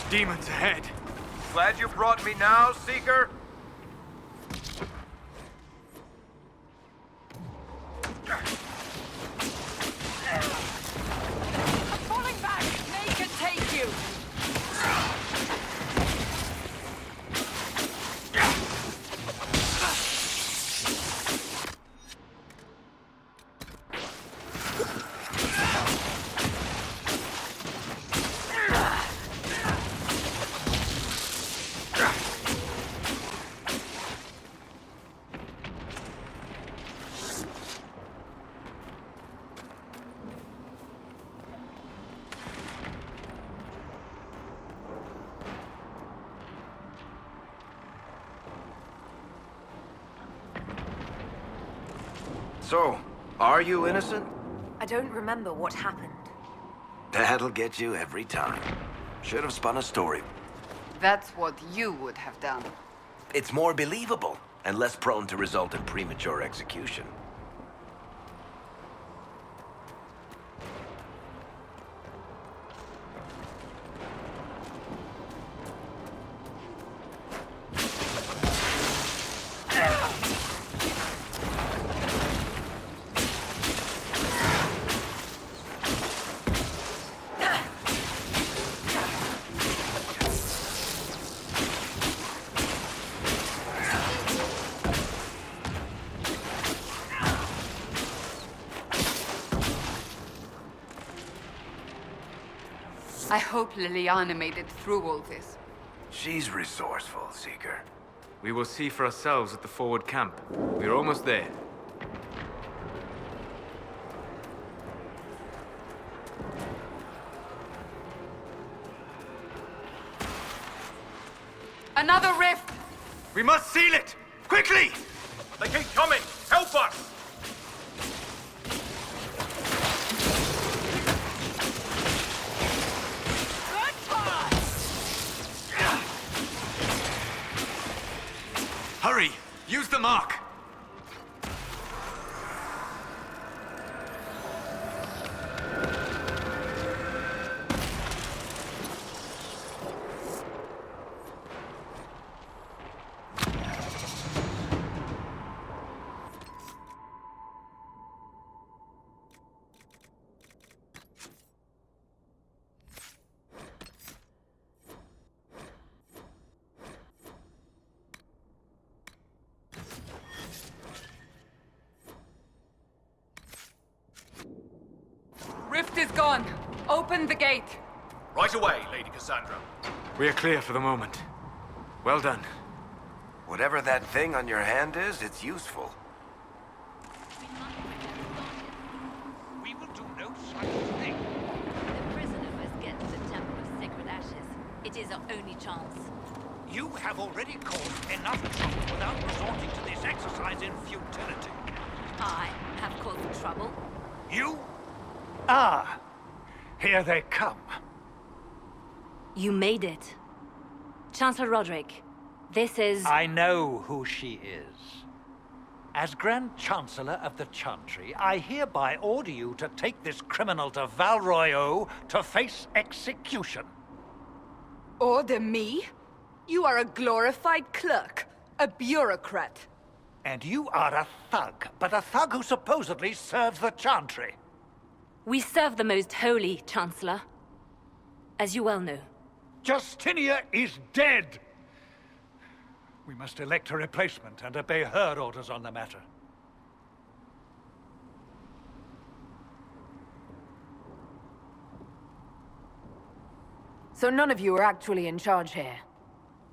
Demons ahead. Glad you brought me now, Seeker? I'm falling back! They can take you! So, are you innocent? I don't remember what happened. That'll get you every time. Should have spun a story. That's what you would have done. It's more believable, and less prone to result in premature execution. I hope Liliana made it through all this. She's resourceful, Seeker. We will see for ourselves at the forward camp. We're almost there. Another rift! We must seal it! Quickly! They keep coming! Help us! Hurry! Use the mark! Rift is gone. Open the gate. Right away, Lady Cassandra. We are clear for the moment. Well done. Whatever that thing on your hand is, it's useful. We will do no such thing. The prisoner must get to the Temple of Sacred Ashes. It is our only chance. You have already caused enough trouble without resorting to this exercise in futility. I have caused trouble. You? Ah, here they come. You made it. Chancellor Roderick, this is... I know who she is. As Grand Chancellor of the Chantry, I hereby order you to take this criminal to Val Royeaux to face execution. Order me? You are a glorified clerk, a bureaucrat. And you are a thug, but a thug who supposedly serves the Chantry. We serve the most holy, Chancellor. As you well know. Justinia is dead! We must elect a replacement and obey her orders on the matter. So none of you are actually in charge here?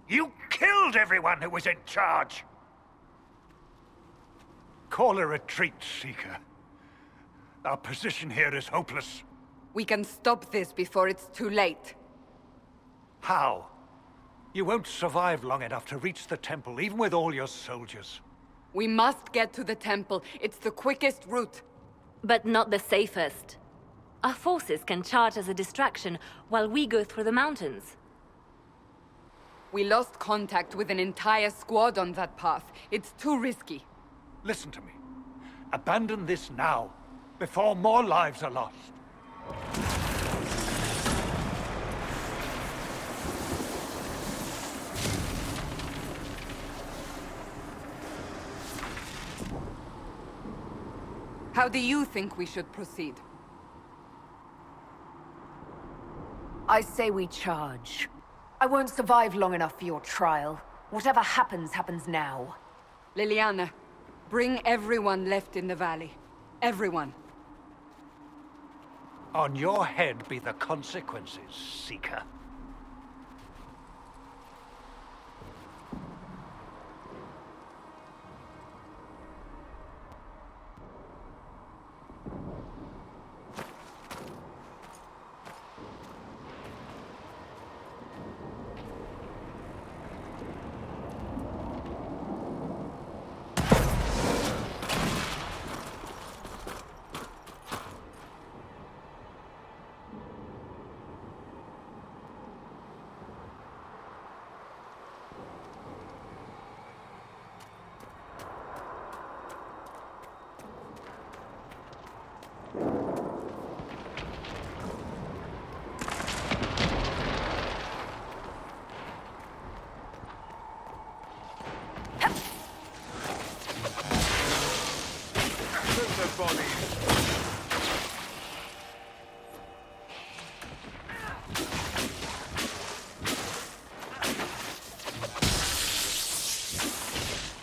You killed everyone who was in charge! Call a retreat, Seeker. Our position here is hopeless. We can stop this before it's too late. How? You won't survive long enough to reach the temple, even with all your soldiers. We must get to the temple. It's the quickest route. But not the safest. Our forces can charge as a distraction while we go through the mountains. We lost contact with an entire squad on that path. It's too risky. Listen to me. Abandon this now, before more lives are lost. How do you think we should proceed? I say we charge. I won't survive long enough for your trial. Whatever happens, happens now. Liliana, bring everyone left in the valley. Everyone. On your head be the consequences, Seeker.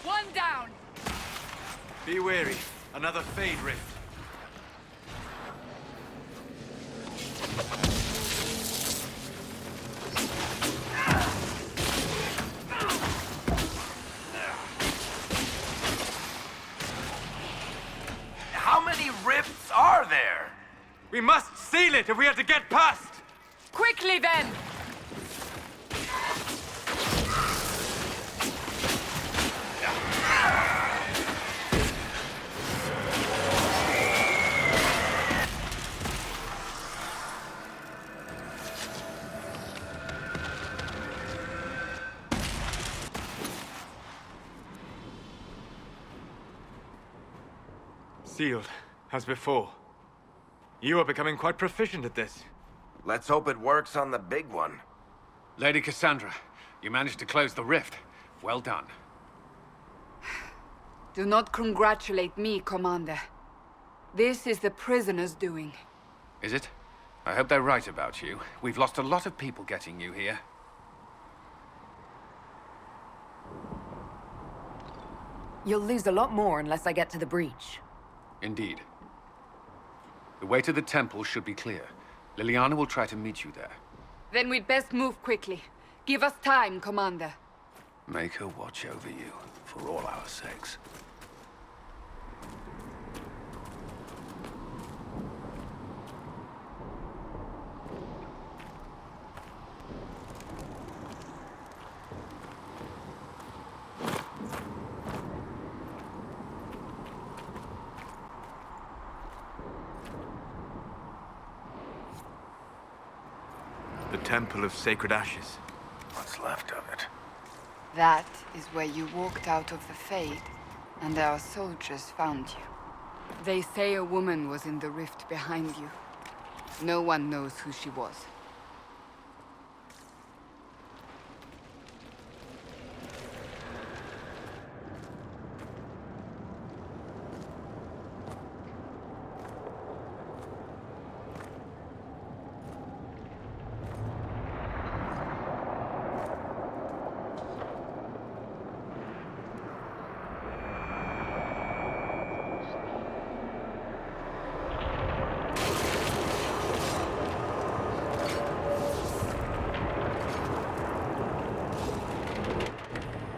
One down! Be wary. Another Fade Rift. How many rifts are there? We must seal it if we are to get past! Quickly then! Sealed, as before. You are becoming quite proficient at this. Let's hope it works on the big one. Lady Cassandra, you managed to close the rift. Well done. Do not congratulate me, Commander. This is the prisoner's doing. Is it? I hope they're right about you. We've lost a lot of people getting you here. You'll lose a lot more unless I get to the breach. Indeed. The way to the temple should be clear. Liliana will try to meet you there. Then we'd best move quickly. Give us time, Commander. Make her watch over you, for all our sakes. The Temple of Sacred Ashes. What's left of it? That is where you walked out of the Fade, and our soldiers found you. They say a woman was in the rift behind you. No one knows who she was.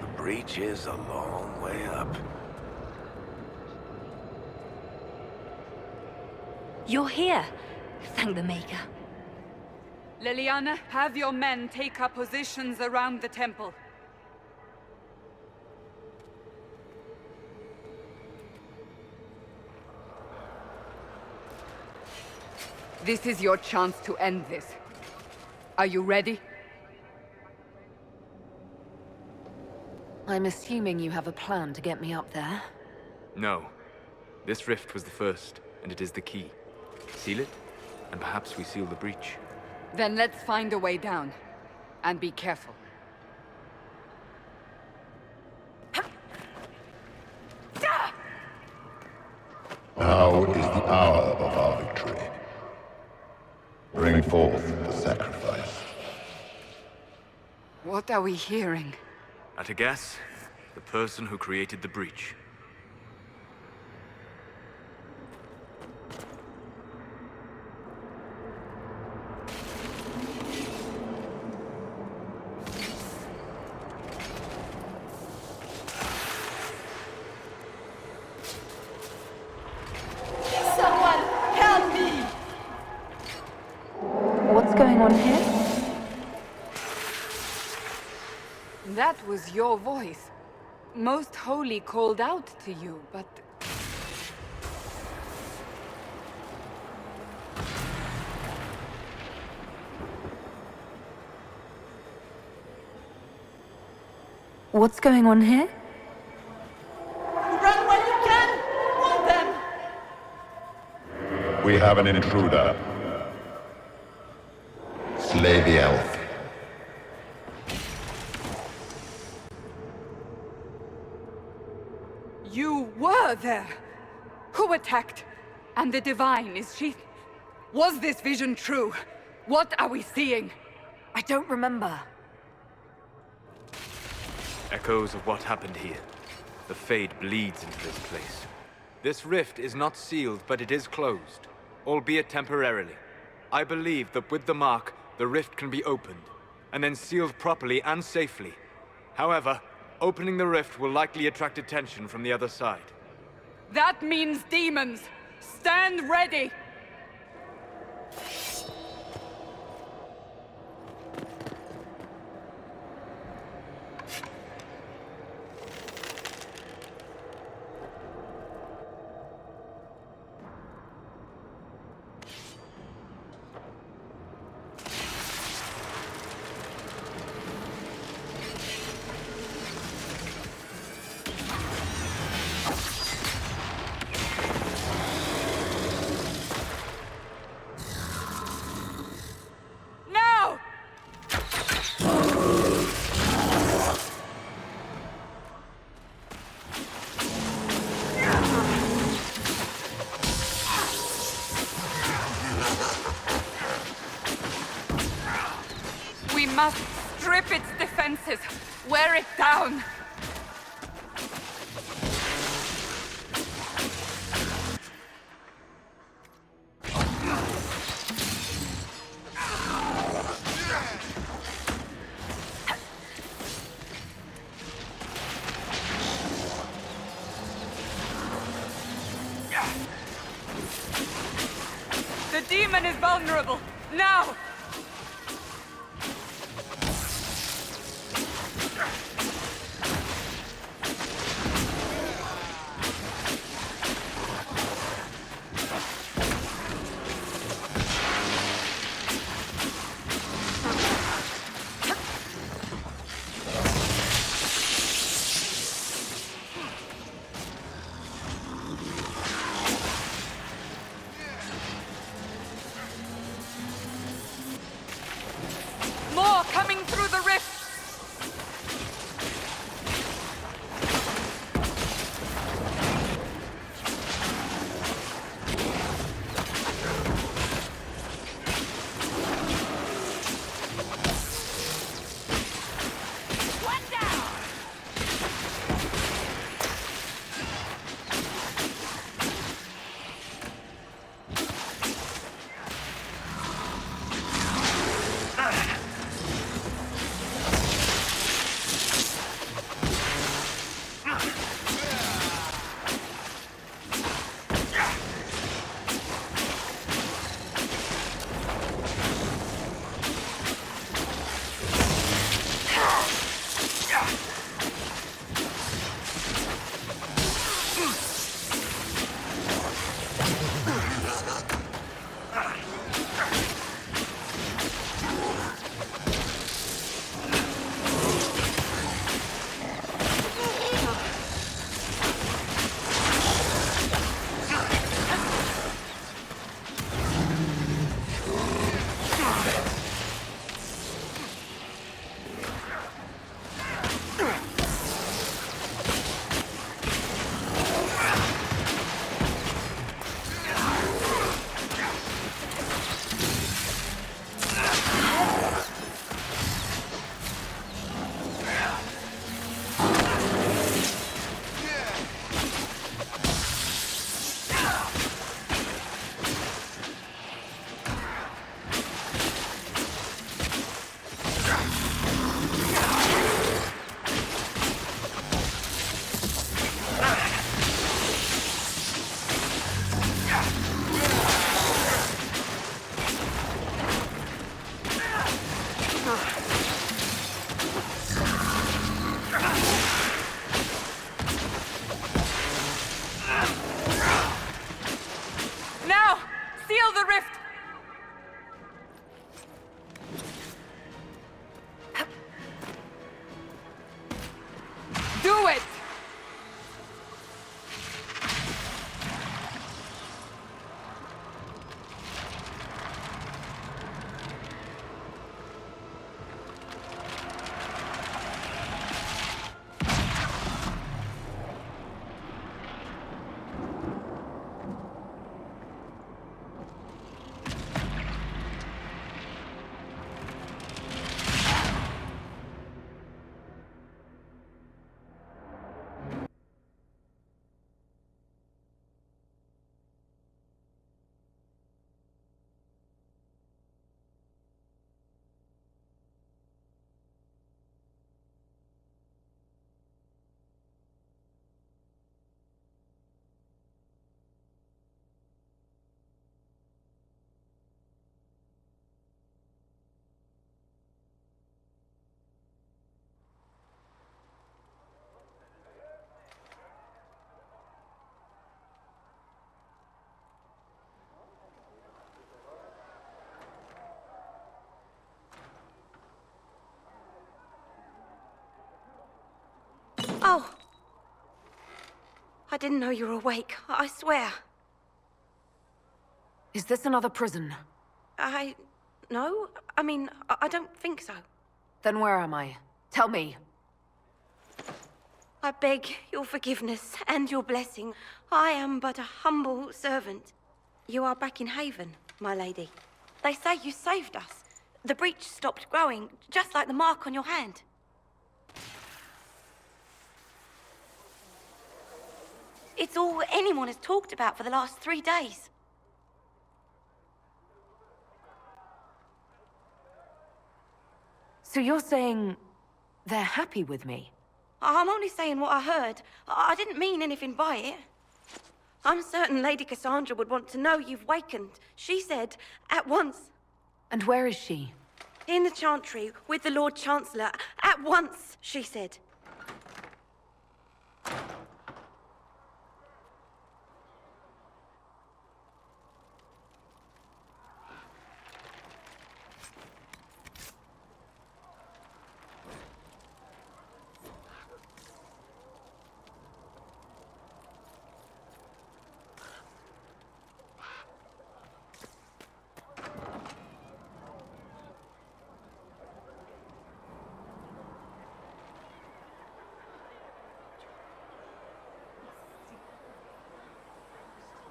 The breach is a long way up. You're here. Thank the Maker. Liliana, have your men take up positions around the temple. This is your chance to end this. Are you ready? I'm assuming you have a plan to get me up there. No. This rift was the first, and it is the key. Seal it, and perhaps we seal the breach. Then let's find a way down. And be careful. Our power of our victory. Bring forth the sacrifice. What are we hearing? At a guess, the person who created the breach. Someone help me! What's going on here? That was your voice. Most Holy called out to you, but... What's going on here? Run while you can! Warn them! We have an intruder. Slay the elf. You were there! Who attacked? And the Divine, is she... Was this vision true? What are we seeing? I don't remember. Echoes of what happened here. The Fade bleeds into this place. This rift is not sealed, but it is closed, albeit temporarily. I believe that with the mark, the rift can be opened, and then sealed properly and safely. However, opening the rift will likely attract attention from the other side. That means demons! Stand ready! Now! We must strip its defenses, wear it down. The demon is vulnerable. Now! Seal the rift! Do it! Oh! I didn't know you were awake, I swear. Is this another prison? No? I mean, I don't think so. Then where am I? Tell me. I beg your forgiveness and your blessing. I am but a humble servant. You are back in Haven, my lady. They say you saved us. The breach stopped growing, just like the mark on your hand. It's all anyone has talked about for the last 3 days. So you're saying they're happy with me? I'm only saying what I heard. I didn't mean anything by it. I'm certain Lady Cassandra would want to know you've wakened. She said, at once. And where is she? In the Chantry, with the Lord Chancellor. At once, she said.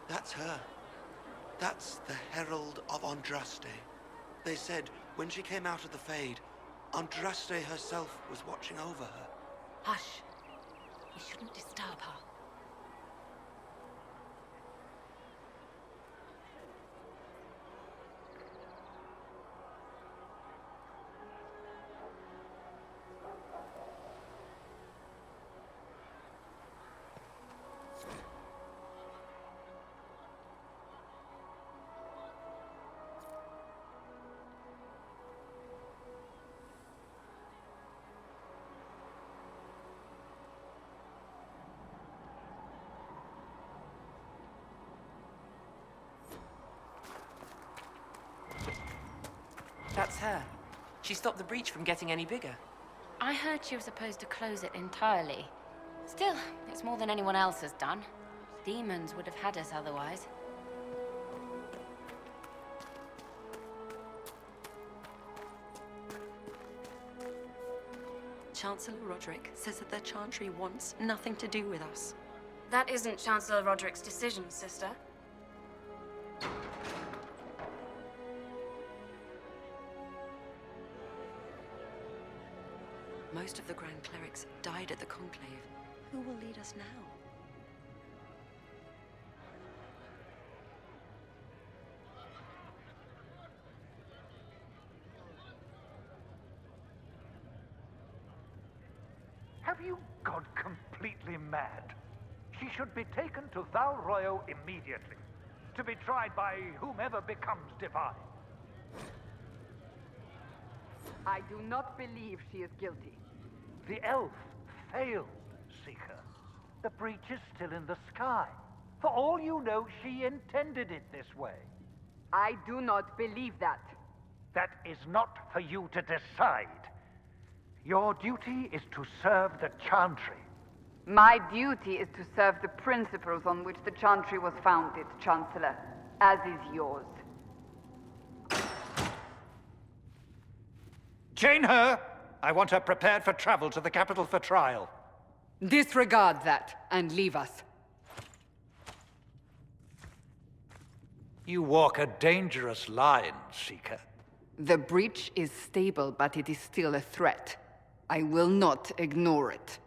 That's her. That's the Herald of Andraste. They said when she came out of the Fade, Andraste herself was watching over her. Hush. We shouldn't disturb her. That's her. She stopped the breach from getting any bigger. I heard she was supposed to close it entirely. Still, it's more than anyone else has done. Demons would have had us otherwise. Chancellor Roderick says that the Chantry wants nothing to do with us. That isn't Chancellor Roderick's decision, sister. Most of the Grand Clerics died at the Conclave. Who will lead us now? Have you gone completely mad? She should be taken to Val Royo immediately, to be tried by whomever becomes divine. I do not believe she is guilty. The elf failed, Seeker. The breach is still in the sky. For all you know, she intended it this way. I do not believe that. That is not for you to decide. Your duty is to serve the Chantry. My duty is to serve the principles on which the Chantry was founded, Chancellor, as is yours. Chain her! I want her prepared for travel to the capital for trial. Disregard that, and leave us. You walk a dangerous line, Seeker. The breach is stable, but it is still a threat. I will not ignore it.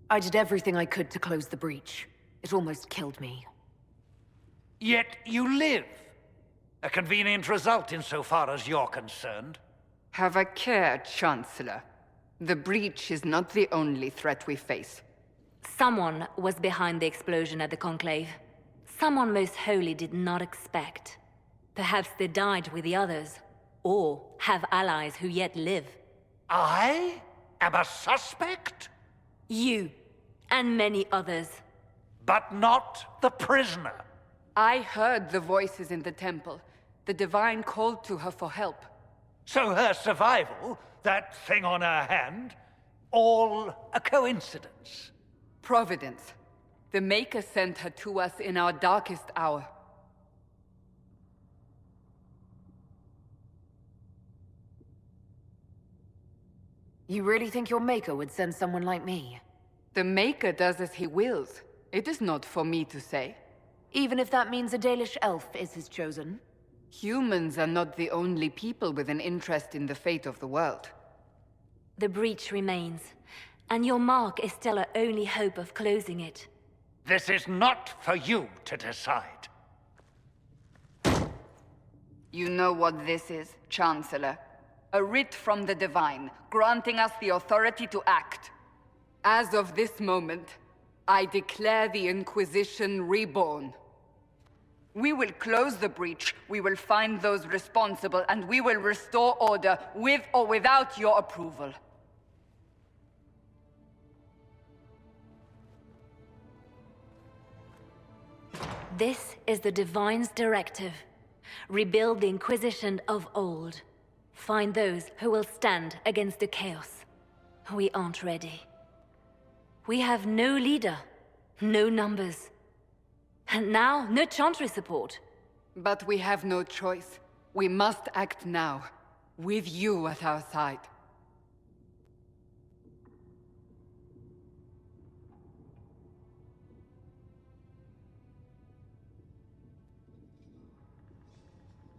I did everything I could to close the breach. It almost killed me. Yet you live. A convenient result insofar as you're concerned. Have a care, Chancellor. The breach is not the only threat we face. Someone was behind the explosion at the Conclave. Someone most holy did not expect. Perhaps they died with the others, or have allies who yet live. I am a suspect? You, and many others. But not the prisoner. I heard the voices in the temple. The Divine called to her for help. So her survival, that thing on her hand, all a coincidence? Providence. The Maker sent her to us in our darkest hour. You really think your Maker would send someone like me? The Maker does as he wills. It is not for me to say. Even if that means a Dalish elf is his chosen? Humans are not the only people with an interest in the fate of the world. The breach remains, and your mark is still our only hope of closing it. This is not for you to decide. You know what this is, Chancellor? A writ from the Divine, granting us the authority to act. As of this moment, I declare the Inquisition reborn. We will close the breach, we will find those responsible, and we will restore order with or without your approval. This is the Divine's directive. Rebuild the Inquisition of old. Find those who will stand against the chaos. We aren't ready. We have no leader, no numbers. And now, no Chantry support. But we have no choice. We must act now, with you at our side.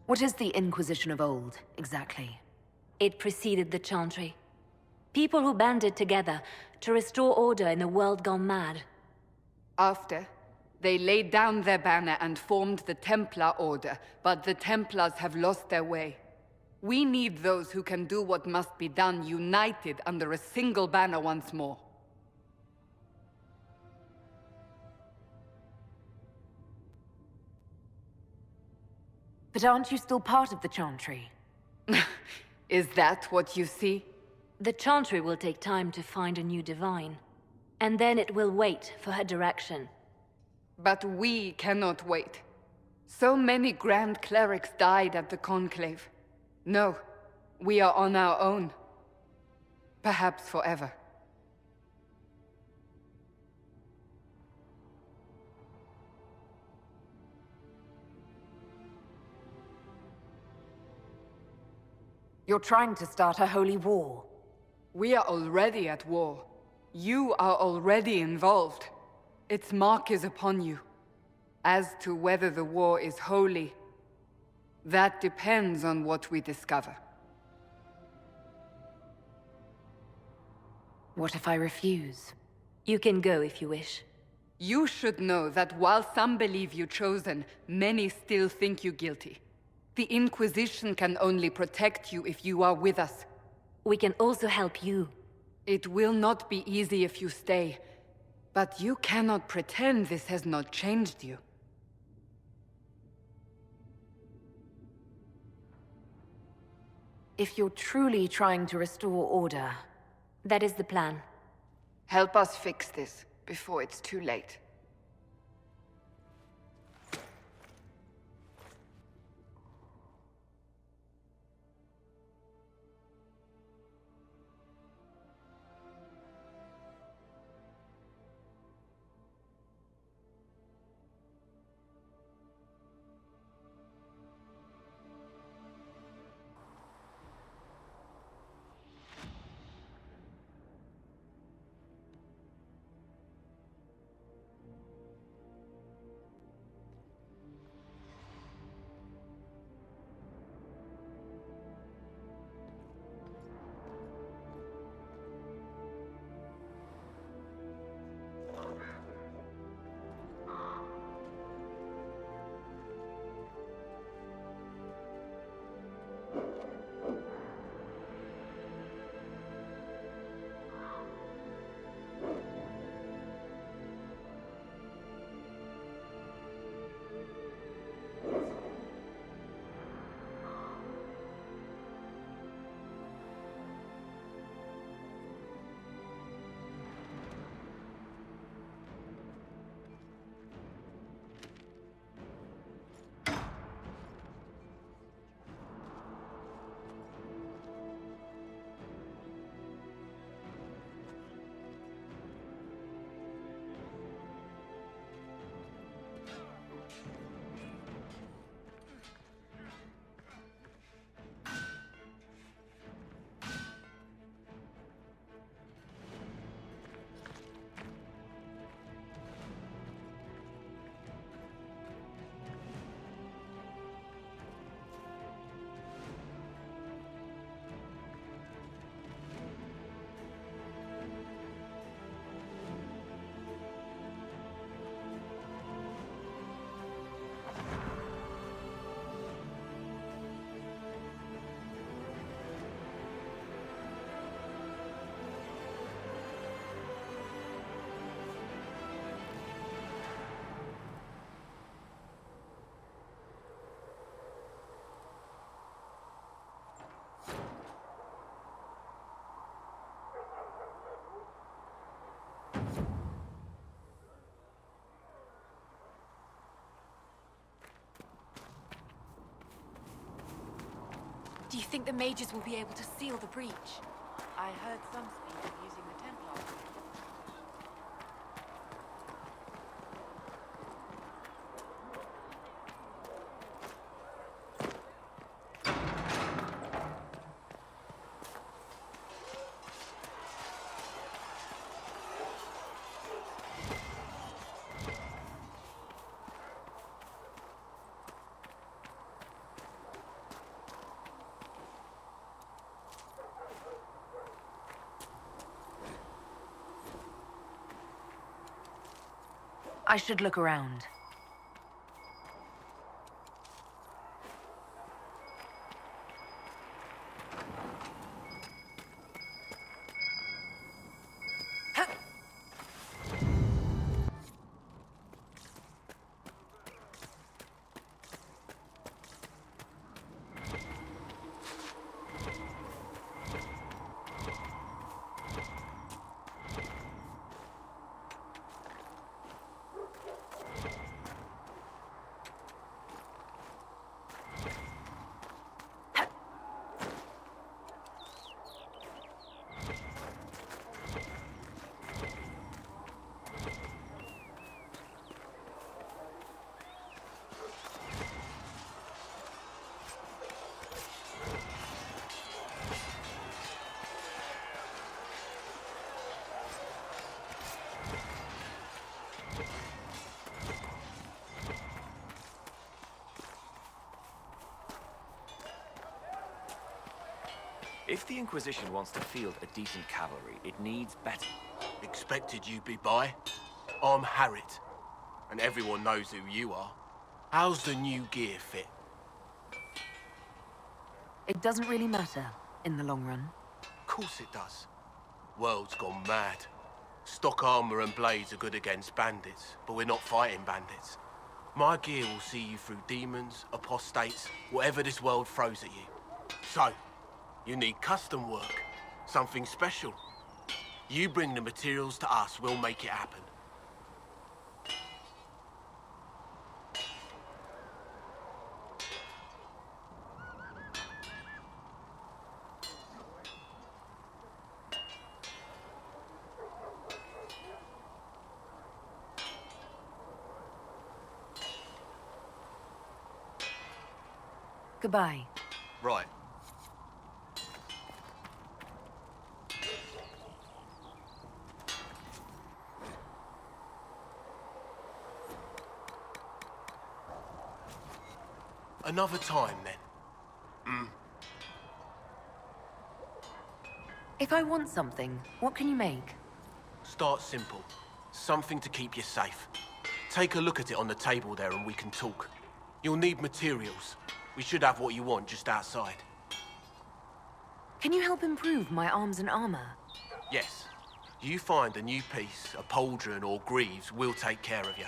What is the Inquisition of old, exactly? It preceded the Chantry. People who banded together to restore order in a world gone mad. After, they laid down their banner and formed the Templar Order, but the Templars have lost their way. We need those who can do what must be done, united under a single banner once more. But aren't you still part of the Chantry? Is that what you see? The Chantry will take time to find a new Divine. And then it will wait for her direction. But we cannot wait. So many Grand Clerics died at the Conclave. No, we are on our own. Perhaps forever. You're trying to start a holy war. We are already at war. You are already involved. Its mark is upon you. As to whether the war is holy, That depends on what we discover. What if I refuse? You can go if you wish. You should know that while some believe you chosen, many still think you guilty. The Inquisition can only protect you if you are with us. We can also help you. It will not be easy if you stay, but you cannot pretend this has not changed you. If you're truly trying to restore order... That is the plan. Help us fix this, before it's too late. Do you think the mages will be able to seal the breach? I heard some speak of using the Templars. I should look around. If the Inquisition wants to field a decent cavalry, it needs better. Expected you'd be by. I'm Harriet, and everyone knows who you are. How's the new gear fit? It doesn't really matter in the long run. Of course it does. World's gone mad. Stock armor and blades are good against bandits, but we're not fighting bandits. My gear will see you through demons, apostates, whatever this world throws at you. So, you need custom work, something special. You bring the materials to us, we'll make it happen. Goodbye. Right. Another time, then. If I want something, what can you make? Start simple. Something to keep you safe. Take a look at it on the table there and we can talk. You'll need materials. We should have what you want just outside. Can you help improve my arms and armor? Yes. You find a new piece, a pauldron or greaves, we'll take care of you.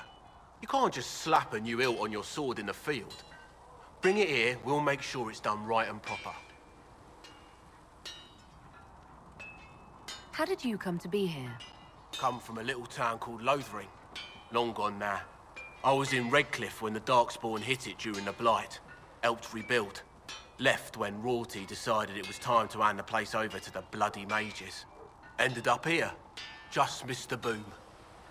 You can't just slap a new hilt on your sword in the field. Bring it here, we'll make sure it's done right and proper. How did you come to be here? Come from a little town called Lothering. Long gone now. I was in Redcliffe when the Darkspawn hit it during the Blight. Helped rebuild. Left when royalty decided it was time to hand the place over to the bloody mages. Ended up here. Just missed the boom.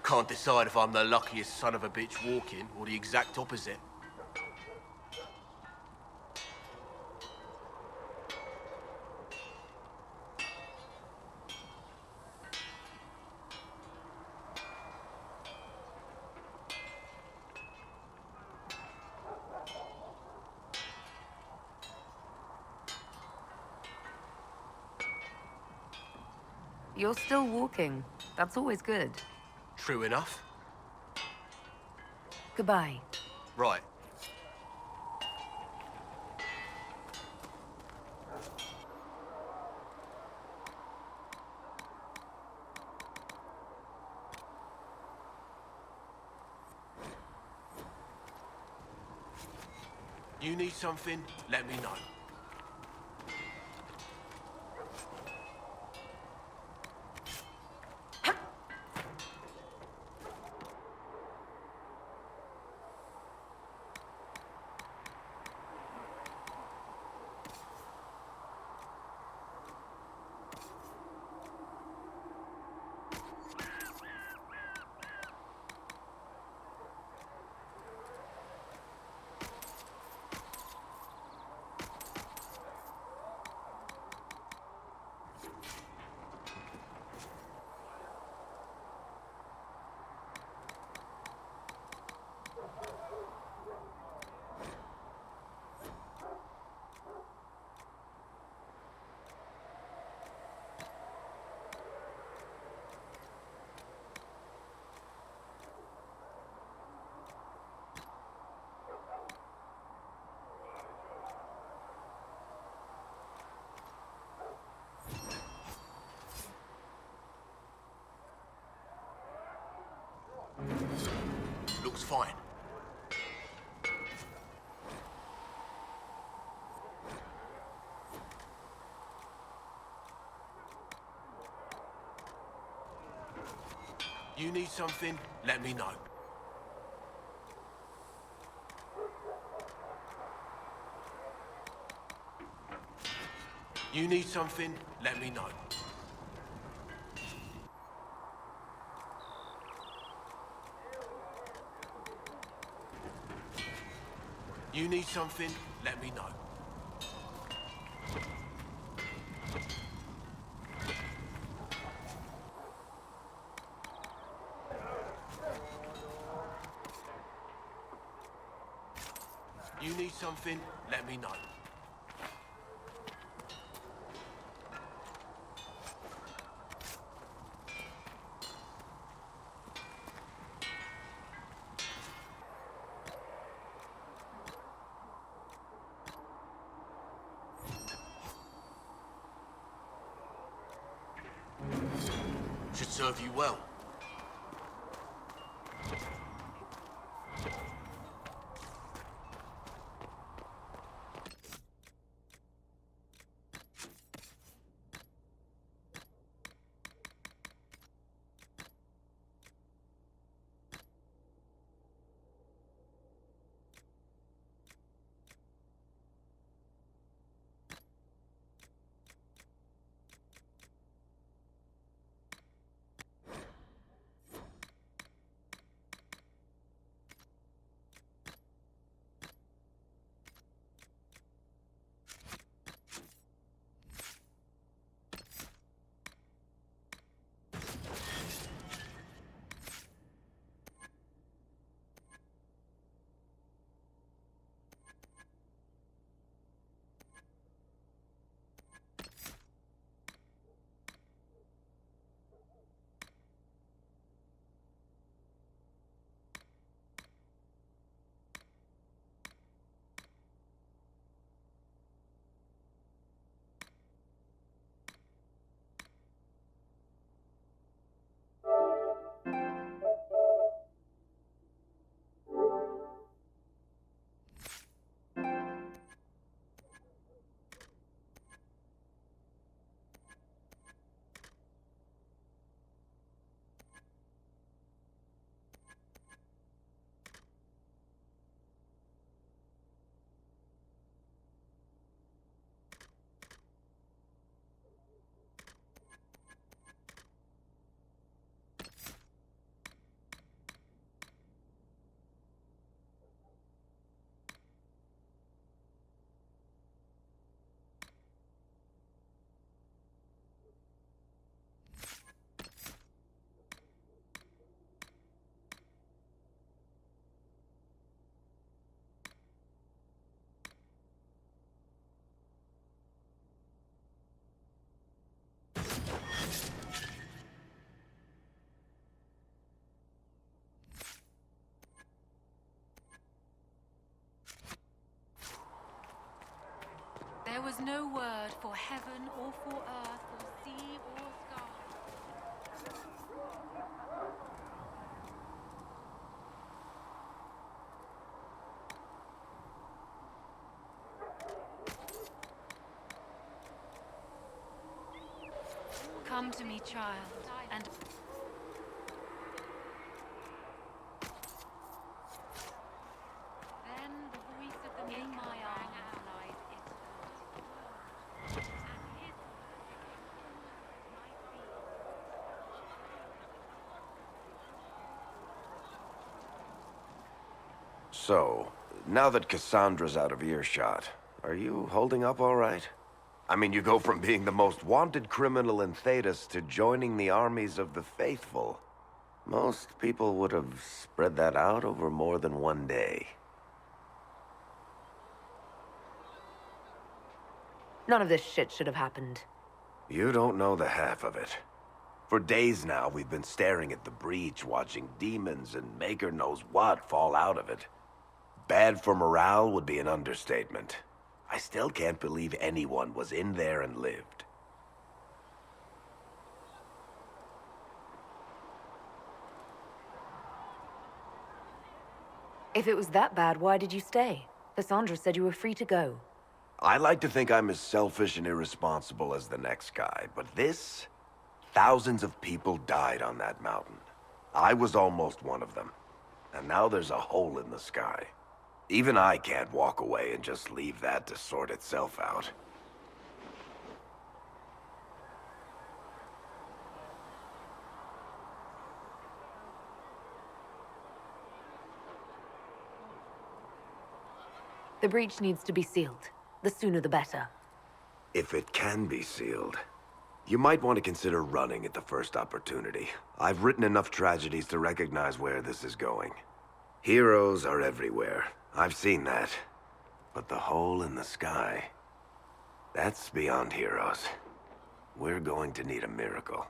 Can't decide if I'm the luckiest son of a bitch walking or the exact opposite. You're still walking. That's always good. True enough. Goodbye. Right. You need something? Let me know. Looks fine. You need something? Let me know. You need something? Let me know. You need something? Let me know. You need something? Let me know. serve you well. There was no word for heaven or for earth or sea or sky. Come to me, child, and then the voice of the in my arms lies eternity. So, now that Cassandra's out of earshot, are you holding up all right? I mean, you go from being the most wanted criminal in Thedas to joining the armies of the faithful. Most people would have spread that out over more than one day. None of this shit should have happened. You don't know the half of it. For days now, we've been staring at the breach, watching demons and maker knows what fall out of it. Bad for morale would be an understatement. I still can't believe anyone was in there and lived. If it was that bad, why did you stay? Cassandra said you were free to go. I like to think I'm as selfish and irresponsible as the next guy, but this? Thousands of people died on that mountain. I was almost one of them. And now there's a hole in the sky. Even I can't walk away and just leave that to sort itself out. The breach needs to be sealed. The sooner the better. If it can be sealed, you might want to consider running at the first opportunity. I've written enough tragedies to recognize where this is going. Heroes are everywhere. I've seen that. But the hole in the sky, that's beyond heroes. We're going to need a miracle.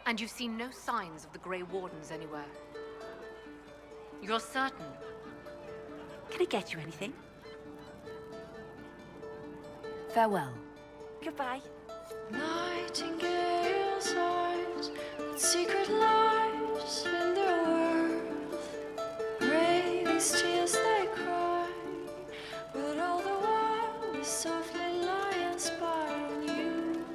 And you've seen no signs of the Grey Wardens anywhere? You're certain? Can I get you anything? Farewell. Goodbye. Nightingale's eyes, but secret lies in their worth. Raised tears they cry, but all the while we softly lie and spy on you.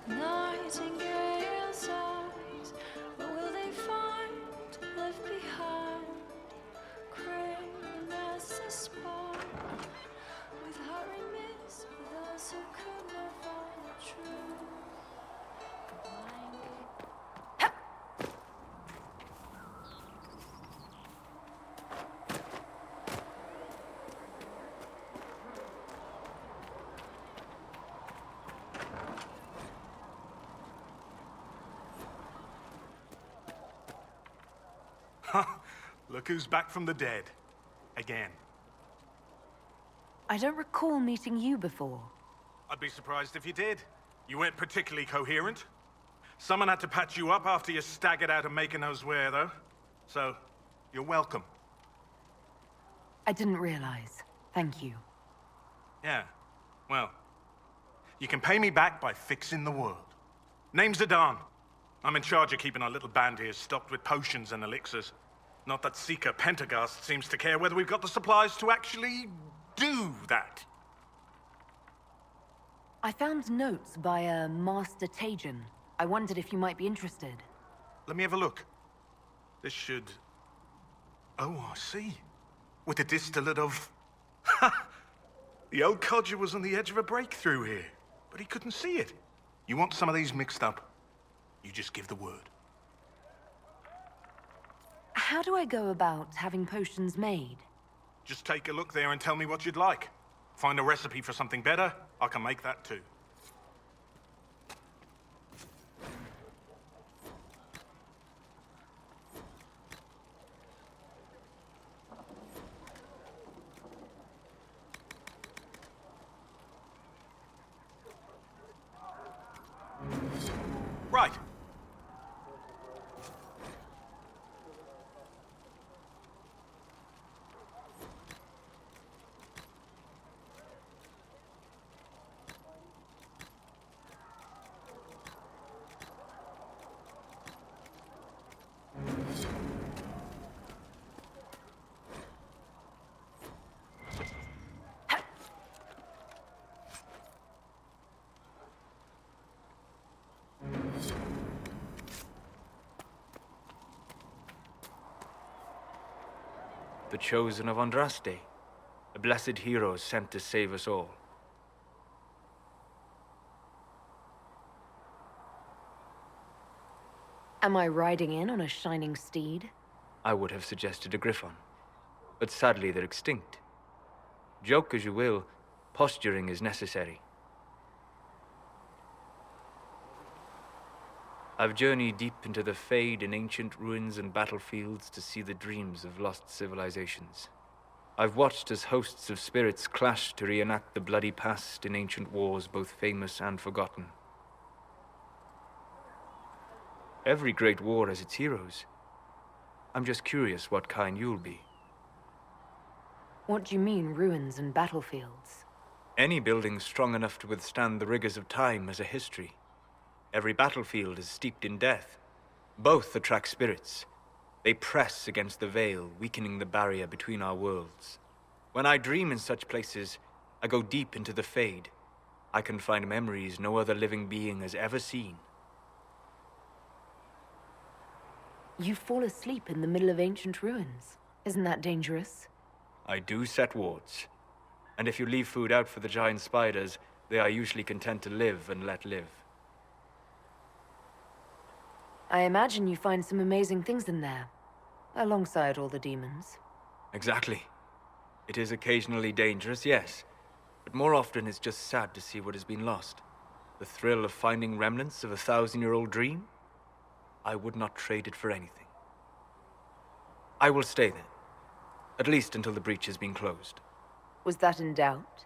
Nightingale's eyes, what will they find left behind? Craving as a spy, with heart remiss for those who could not find the truth. Look who's back from the dead. Again. I don't recall meeting you before. I'd be surprised if you did. You weren't particularly coherent. Someone had to patch you up after you staggered out of making those wear, though. So, you're welcome. I didn't realize. Thank you. Yeah, well, you can pay me back by fixing the world. Name's Adan. I'm in charge of keeping our little band here stocked with potions and elixirs. Not that Seeker Pentagast seems to care whether we've got the supplies to actually do that. I found notes by a Master Tajan. I wondered if you might be interested. Let me have a look. This should... Oh, I see. With a distillate of... Ha! The old codger was on the edge of a breakthrough here, but he couldn't see it. You want some of these mixed up? You just give the word. How do I go about having potions made? Just take a look there and tell me what you'd like. Find a recipe for something better, I can make that too. Right. The chosen of Andraste, a blessed hero sent to save us all. Am I riding in on a shining steed? I would have suggested a griffon, but sadly they're extinct. Joke as you will, posturing is necessary. I've journeyed deep into the Fade in ancient ruins and battlefields to see the dreams of lost civilizations. I've watched as hosts of spirits clash to reenact the bloody past in ancient wars both famous and forgotten. Every great war has its heroes. I'm just curious what kind you'll be. What do you mean, ruins and battlefields? Any building strong enough to withstand the rigors of time has a history. Every battlefield is steeped in death. Both attract spirits. They press against the veil, weakening the barrier between our worlds. When I dream in such places, I go deep into the Fade. I can find memories no other living being has ever seen. You fall asleep in the middle of ancient ruins. Isn't that dangerous? I do set wards. And if you leave food out for the giant spiders, they are usually content to live and let live. I imagine you find some amazing things in there, alongside all the demons. Exactly. It is occasionally dangerous, yes, but more often it's just sad to see what has been lost. The thrill of finding remnants of a 1,000-year-old dream? I would not trade it for anything. I will stay then, at least until the breach has been closed. Was that in doubt?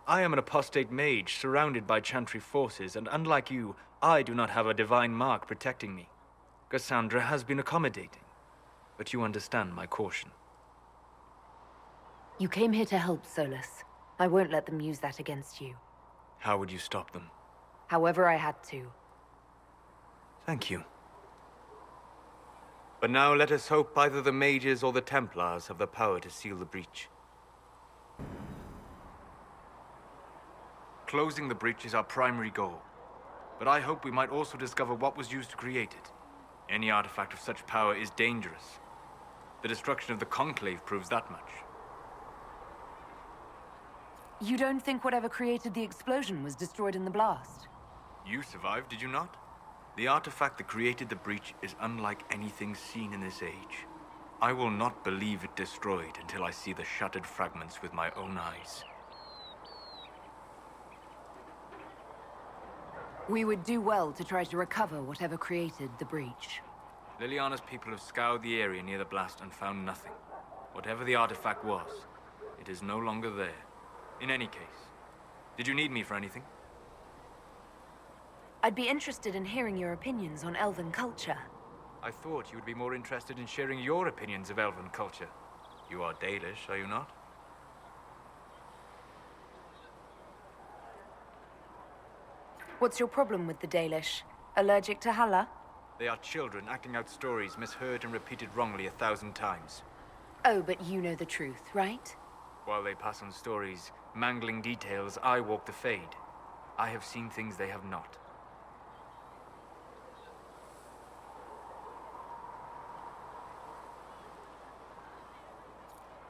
I am an apostate mage surrounded by chantry forces, and unlike you, I do not have a divine mark protecting me. Cassandra has been accommodating. but you understand my caution. You came here to help, Solus. I won't let them use that against you. How would you stop them? However I had to. Thank you. But now let us hope either the Mages or the Templars have the power to seal the breach. Closing the breach is our primary goal. But I hope we might also discover what was used to create it. Any artifact of such power is dangerous. The destruction of the Conclave proves that much. You don't think whatever created the explosion was destroyed in the blast? You survived, did you not? The artifact that created the breach is unlike anything seen in this age. I will not believe it destroyed until I see the shattered fragments with my own eyes. We would do well to try to recover whatever created the breach. Liliana's people have scoured the area near the blast and found nothing. Whatever the artifact was, it is no longer there. In any case, did you need me for anything? I'd be interested in hearing your opinions on elven culture. I thought you would be more interested in sharing your opinions of elven culture. You are Dalish, are you not? What's your problem with the Dalish? Allergic to Halla? They are children acting out stories misheard and repeated wrongly 1,000 times. Oh, but you know the truth, right? While they pass on stories, mangling details, I walk the Fade. I have seen things they have not.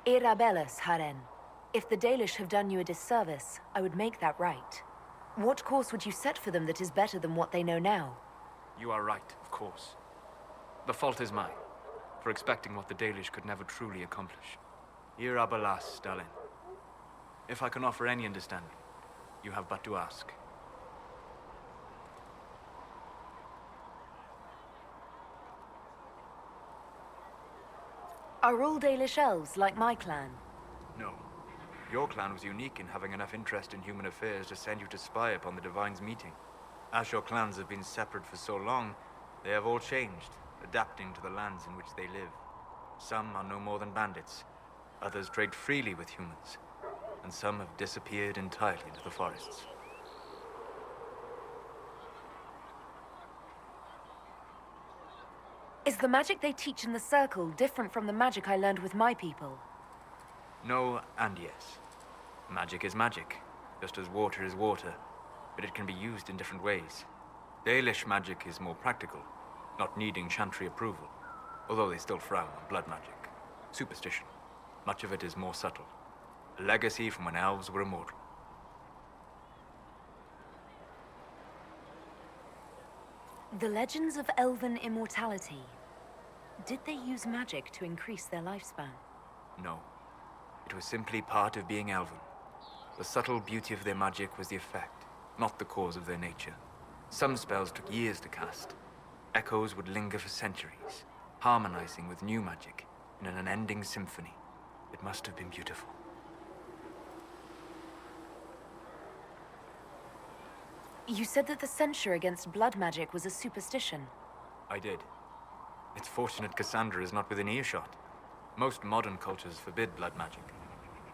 Irabellis, Haren. If the Dalish have done you a disservice, I would make that right. What course would you set for them that is better than what they know now? You are right, of course. The fault is mine, for expecting what the Dalish could never truly accomplish. Irabalas, Stalin. If I can offer any understanding, you have but to ask. Are all Dalish elves like my clan? No. Your clan was unique in having enough interest in human affairs to send you to spy upon the Divine's meeting. As your clans have been separate for so long, they have all changed, adapting to the lands in which they live. Some are no more than bandits. Others trade freely with humans. And some have disappeared entirely into the forests. Is the magic they teach in the Circle different from the magic I learned with my people? No and yes. Magic is magic, just as water is water, but it can be used in different ways. Dalish magic is more practical, not needing chantry approval, although they still frown on blood magic. Superstition. Much of it is more subtle. A legacy from when elves were immortal. The legends of elven immortality. Did they use magic to increase their lifespan? No. It was simply part of being elven. The subtle beauty of their magic was the effect, not the cause of their nature. Some spells took years to cast. Echoes would linger for centuries, harmonizing with new magic in an unending symphony. It must have been beautiful. You said that the censure against blood magic was a superstition. I did. It's fortunate Cassandra is not within earshot. Most modern cultures forbid blood magic.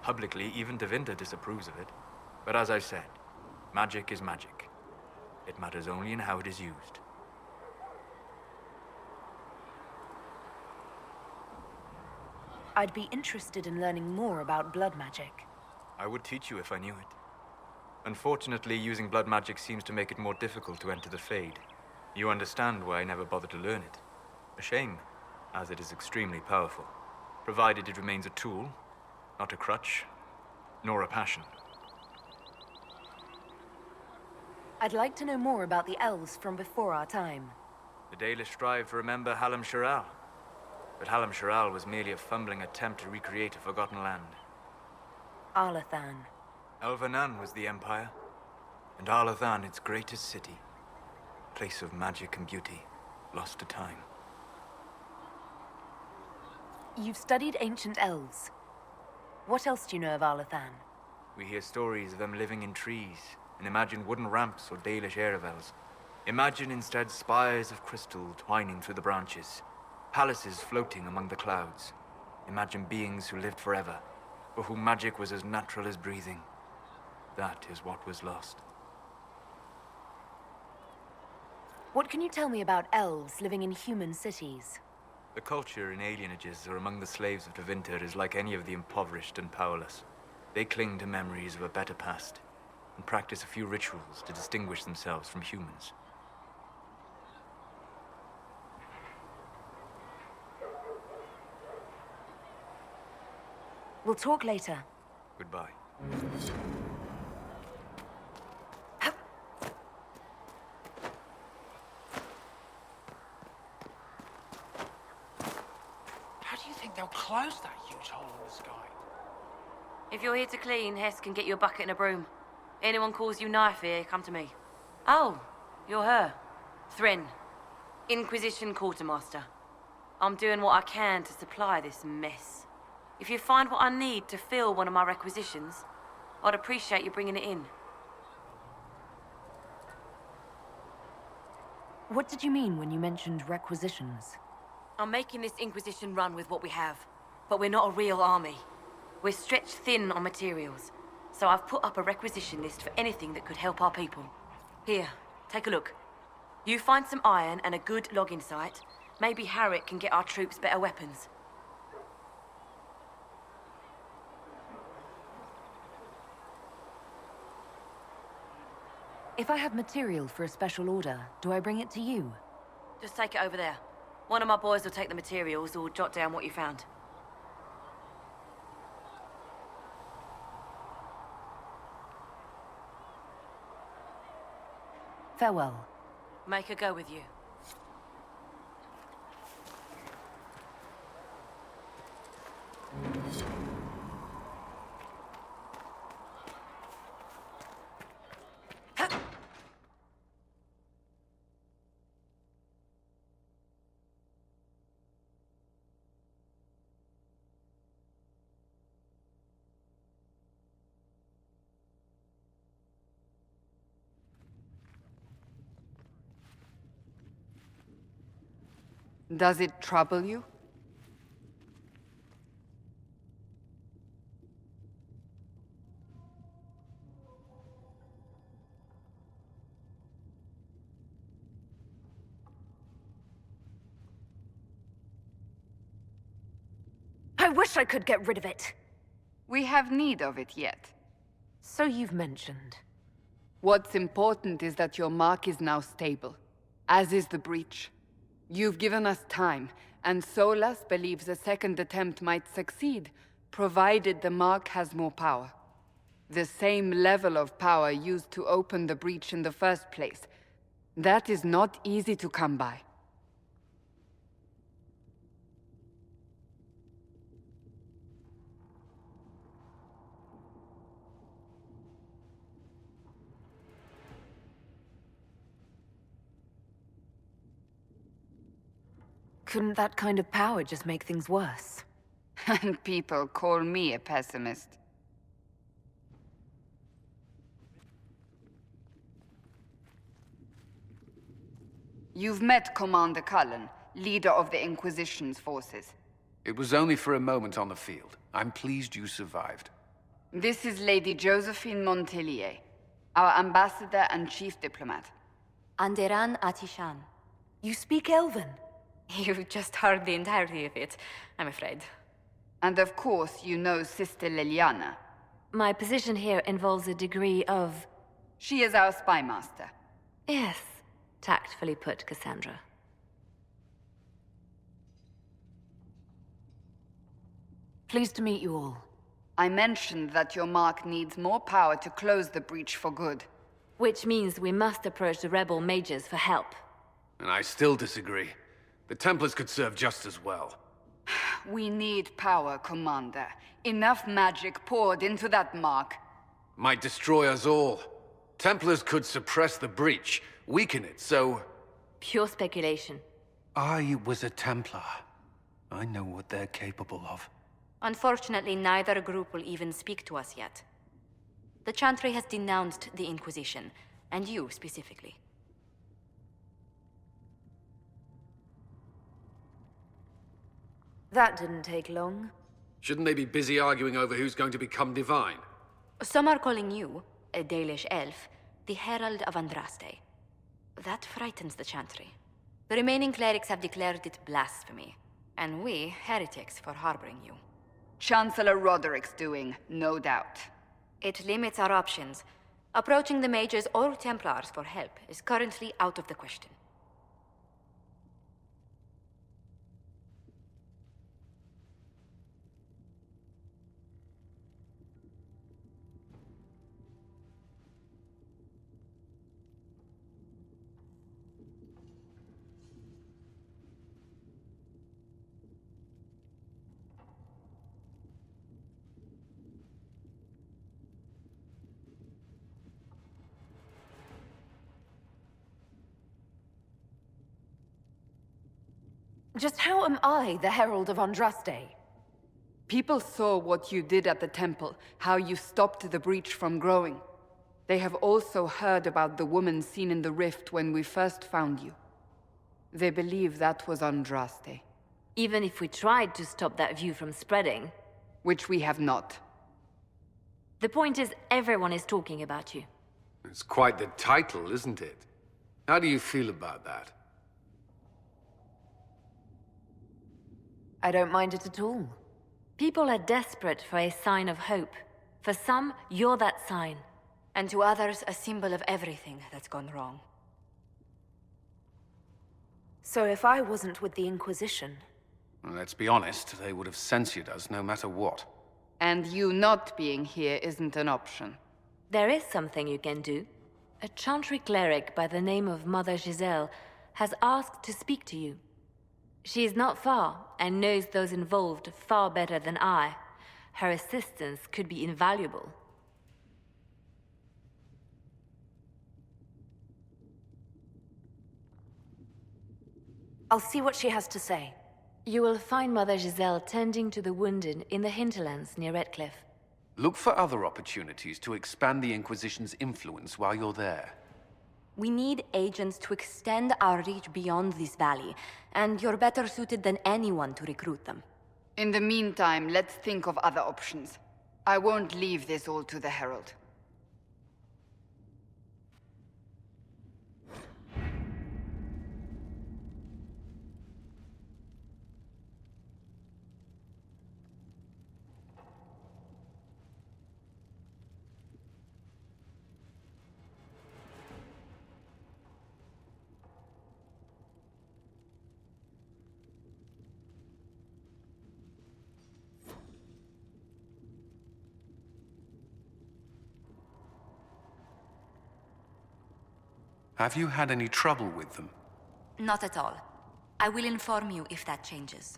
Publicly, even Devinda disapproves of it. But as I said, magic is magic. It matters only in how it is used. I'd be interested in learning more about blood magic. I would teach you if I knew it. Unfortunately, using blood magic seems to make it more difficult to enter the Fade. You understand why I never bothered to learn it. A shame, as it is extremely powerful, provided it remains a tool, not a crutch, nor a passion. I'd like to know more about the elves from before our time. The Dalish strive to remember Hallam Shiral, but Hallam Shiral was merely a fumbling attempt to recreate a forgotten land. Arlathan. Elvanan was the Empire, and Arlathan its greatest city. Place of magic and beauty, lost to time. You've studied ancient elves. What else do you know of Arlathan? We hear stories of them living in trees, and imagine wooden ramps or Dalish Erebels. Imagine instead spires of crystal twining through the branches, Palaces floating among the clouds. Imagine beings who lived forever, for whom magic was as natural as breathing. That is what was lost. What can you tell me about elves living in human cities? The culture in alienages or among the slaves of Tevinter is like any of the impoverished and powerless. They cling to memories of a better past, and practice a few rituals to distinguish themselves from humans. We'll talk later. Goodbye. How do you think they'll close that huge hole in the sky? If you're here to clean, Hess can get you a bucket and a broom. Anyone calls you knife here, come to me. Oh, you're her. Thren. Inquisition quartermaster. I'm doing what I can to supply this mess. If you find what I need to fill one of my requisitions, I'd appreciate you bringing it in. What did you mean when you mentioned requisitions? I'm making this Inquisition run with what we have, but we're not a real army. We're stretched thin on materials, so I've put up a requisition list for anything that could help our people. Here, take a look. You find some iron and a good logging site, maybe Harriet can get our troops better weapons. If I have material for a special order, do I bring it to you? Just take it over there. One of my boys will take the materials or jot down what you found. Farewell. Make a go with you. Does it trouble you? I wish I could get rid of it. We have need of it yet. So you've mentioned. What's important is that your mark is now stable, as is the breach. You've given us time, and Solas believes a second attempt might succeed, provided the mark has more power. The same level of power used to open the breach in the first place. That is not easy to come by. Couldn't that kind of power just make things worse? And people call me a pessimist. You've met Commander Cullen, leader of the Inquisition's forces. It was only for a moment on the field. I'm pleased you survived. This is Lady Josephine Montelier, our ambassador and chief diplomat. Anderan Atishan. You speak Elven? You've just heard the entirety of it, I'm afraid. And of course, you know Sister Liliana. My position here involves a degree of... She is our spy master. Yes, tactfully put, Cassandra. Pleased to meet you all. I mentioned that your mark needs more power to close the breach for good. Which means we must approach the rebel mages for help. And I still disagree. The Templars could serve just as well. We need power, Commander. Enough magic poured into that mark. Might destroy us all. Templars could suppress the breach, weaken it, so... Pure speculation. I was a Templar. I know what they're capable of. Unfortunately, neither group will even speak to us yet. The Chantry has denounced the Inquisition, and you specifically. That didn't take long. Shouldn't they be busy arguing over who's going to become divine? Some are calling you, a Dalish elf, the Herald of Andraste. That frightens the Chantry. The remaining clerics have declared it blasphemy, and we, heretics, for harboring you. Chancellor Roderick's doing, no doubt. It limits our options. Approaching the Mages or Templars for help is currently out of the question. Just how am I the Herald of Andraste? People saw what you did at the temple, how you stopped the breach from growing. They have also heard about the woman seen in the rift when we first found you. They believe that was Andraste. Even if we tried to stop that view from spreading. Which we have not. The point is, everyone is talking about you. It's quite the title, isn't it? How do you feel about that? I don't mind it at all. People are desperate for a sign of hope. For some, you're that sign. And to others, a symbol of everything that's gone wrong. So if I wasn't with the Inquisition... Well, let's be honest, they would have censored us no matter what. And you not being here isn't an option. There is something you can do. A Chantry cleric by the name of Mother Giselle has asked to speak to you. She is not far, and knows those involved far better than I. Her assistance could be invaluable. I'll see what she has to say. You will find Mother Giselle tending to the wounded in the hinterlands near Redcliffe. Look for other opportunities to expand the Inquisition's influence while you're there. We need agents to extend our reach beyond this valley, and you're better suited than anyone to recruit them. In the meantime, let's think of other options. I won't leave this all to the Herald. Have you had any trouble with them? Not at all. I will inform you if that changes.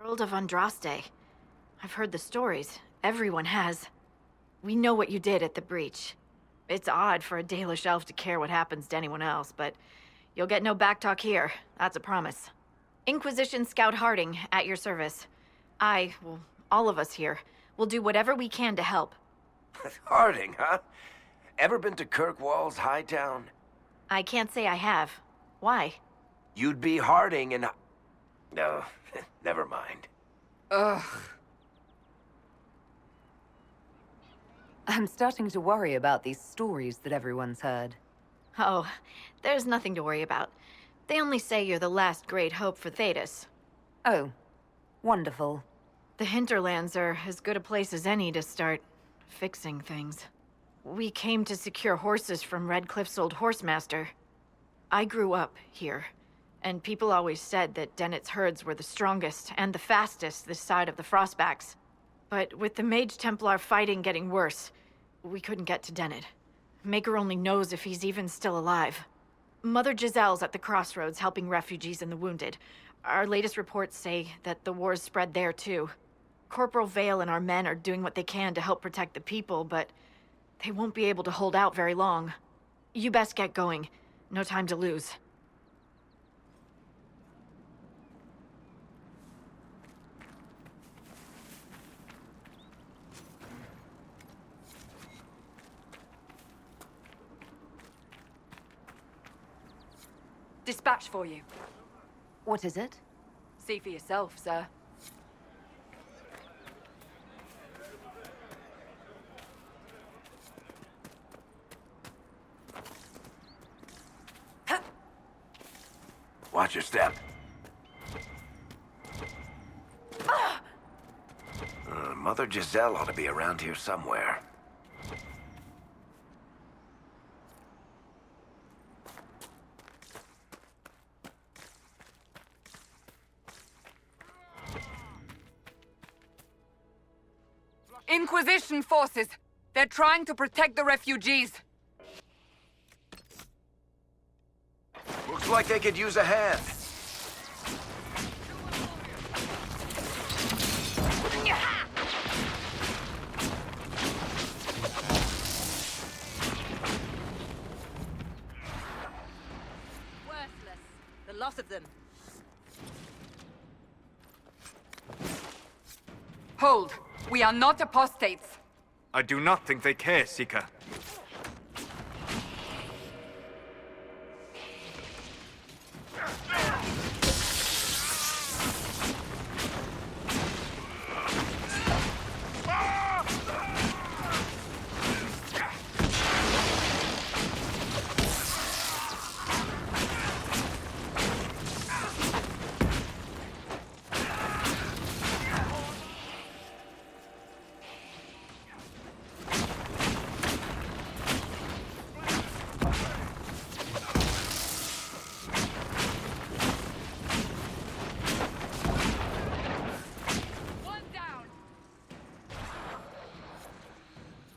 Herald of Andraste. I've heard the stories. Everyone has. We know what you did at the breach. It's odd for a Dalish elf to care what happens to anyone else, but you'll get no backtalk here. That's a promise. Inquisition Scout Harding, at your service. Well, all of us here, will do whatever we can to help. Harding, huh? Ever been to Kirkwall's Hightown? I can't say I have. Why? You'd be Harding and... No, never mind. Ugh. I'm starting to worry about these stories that everyone's heard. Oh, there's nothing to worry about. They only say you're the last great hope for Thedas. Oh, wonderful. The hinterlands are as good a place as any to start fixing things. We came to secure horses from Redcliffe's old horsemaster. I grew up here, and people always said that Dennett's herds were the strongest and the fastest this side of the Frostbacks. But with the Mage Templar fighting getting worse, we couldn't get to Dennett. Maker only knows if he's even still alive. Mother Giselle's at the crossroads helping refugees and the wounded. Our latest reports say that the war's spread there too. Corporal Vale and our men are doing what they can to help protect the people, but they won't be able to hold out very long. You best get going. No time to lose. Dispatch for you. What is it? See for yourself, sir. Watch your step. Mother Giselle ought to be around here somewhere. Inquisition forces! They're trying to protect the refugees! Looks like they could use a hand. Worthless. The lot of them. Hold! We are not apostates! I do not think they care, Seeker.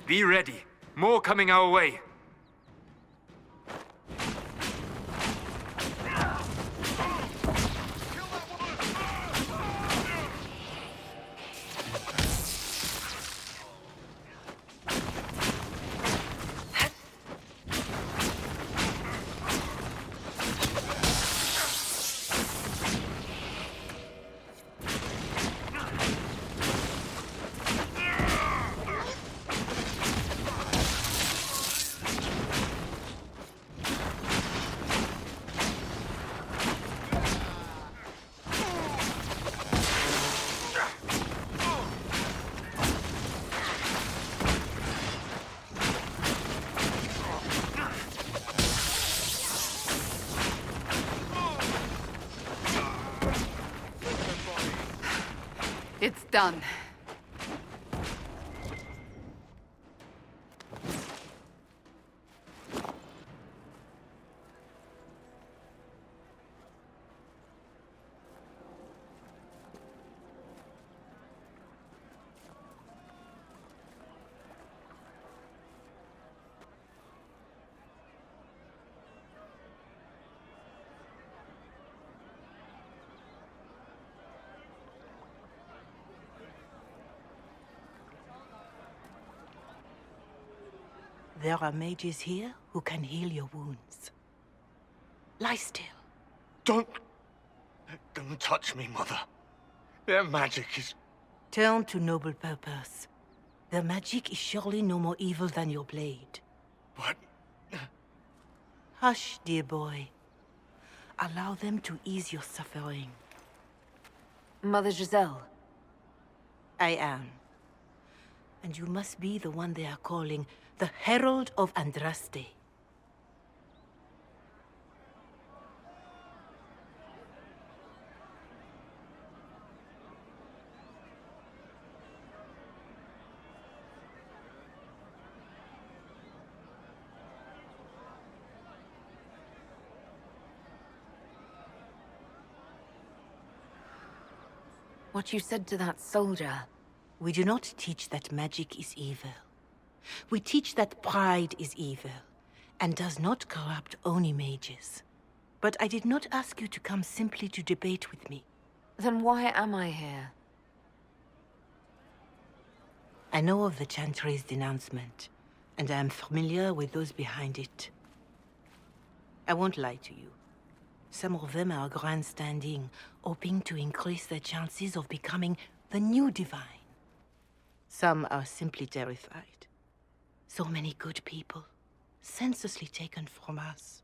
Be ready. More coming our way. It's done. There are mages here who can heal your wounds. Lie still. Don't touch me, Mother. Their magic is... Turn to noble purpose. Their magic is surely no more evil than your blade. But... Hush, dear boy. Allow them to ease your suffering. Mother Giselle. I am. And you must be the one they are calling the Herald of Andraste. What you said to that soldier. We do not teach that magic is evil. We teach that pride is evil, and does not corrupt only mages. But I did not ask you to come simply to debate with me. Then why am I here? I know of the Chantry's denouncement, and I am familiar with those behind it. I won't lie to you. Some of them are grandstanding, hoping to increase their chances of becoming the new divine. Some are simply terrified. So many good people, senselessly taken from us.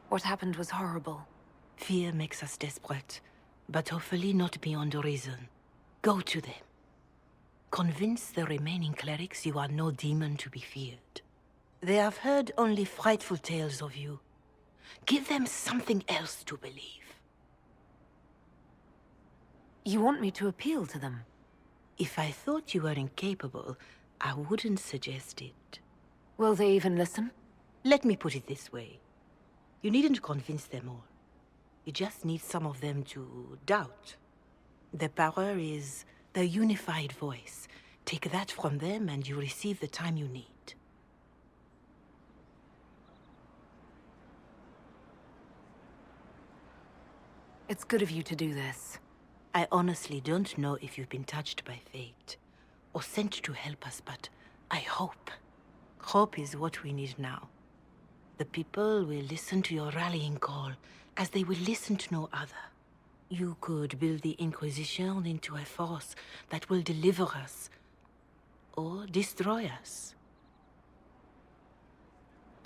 What happened was horrible. Fear makes us desperate, but hopefully not beyond reason. Go to them. Convince the remaining clerics you are no demon to be feared. They have heard only frightful tales of you. Give them something else to believe. You want me to appeal to them? If I thought you were incapable, I wouldn't suggest it. Will they even listen? Let me put it this way. You needn't convince them all. You just need some of them to doubt. Their power is their unified voice. Take that from them and you receive the time you need. It's good of you to do this. I honestly don't know if you've been touched by fate, or sent to help us, but I hope. Hope is what we need now. The people will listen to your rallying call, as they will listen to no other. You could build the Inquisition into a force that will deliver us, or destroy us.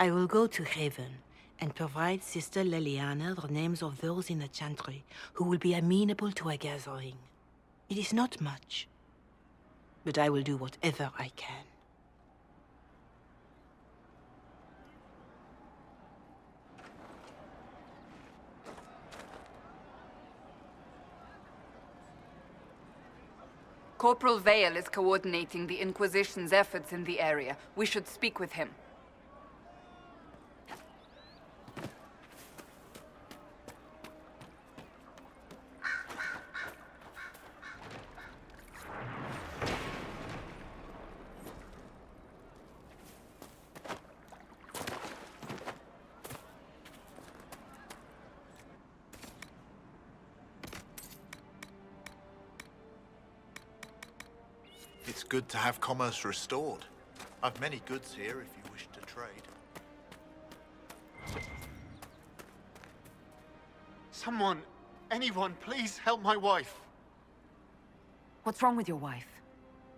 I will go to Haven, and provide Sister Leliana the names of those in the Chantry who will be amenable to a gathering. It is not much, but I will do whatever I can. Corporal Vale is coordinating the Inquisition's efforts in the area. We should speak with him. It's good to have commerce restored. I've many goods here if you wish to trade. Someone, anyone, please help my wife. What's wrong with your wife?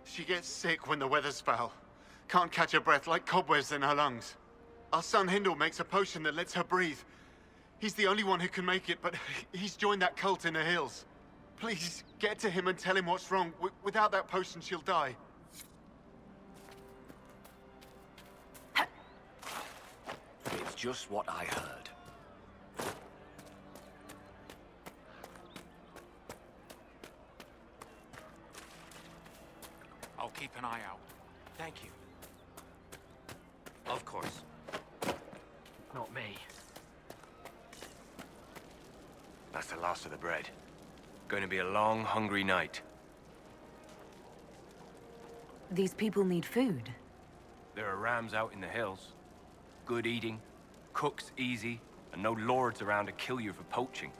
She gets sick when the weather's foul. Can't catch her breath, like cobwebs in her lungs. Our son Hindle makes a potion that lets her breathe. He's the only one who can make it, but he's joined that cult in the hills. Please, get to him and tell him what's wrong. Without that potion, she'll die. It's just what I heard. I'll keep an eye out. Thank you. Of course. Not me. That's the last of the bread. Going to be a long, hungry night. These people need food. There are rams out in the hills. Good eating, cooks easy, and no lords around to kill you for poaching.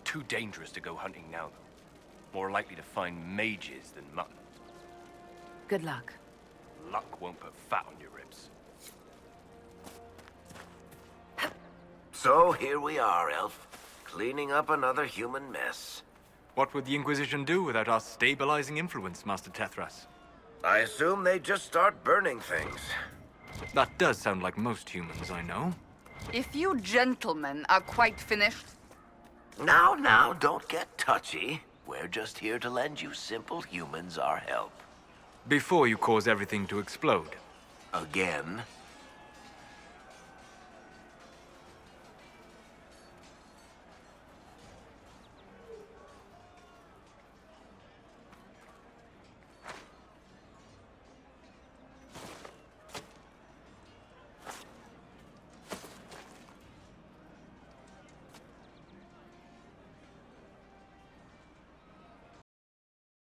Too dangerous to go hunting now, though. More likely to find mages than mutton. Good luck. Luck won't put fat on your ribs. So here we are, Elf. Cleaning up another human mess. What would the Inquisition do without our stabilizing influence, Master Tethras? I assume they just start burning things. That does sound like most humans I know. If you gentlemen are quite finished... Now, don't get touchy. We're just here to lend you simple humans our help. Before you cause everything to explode. Again?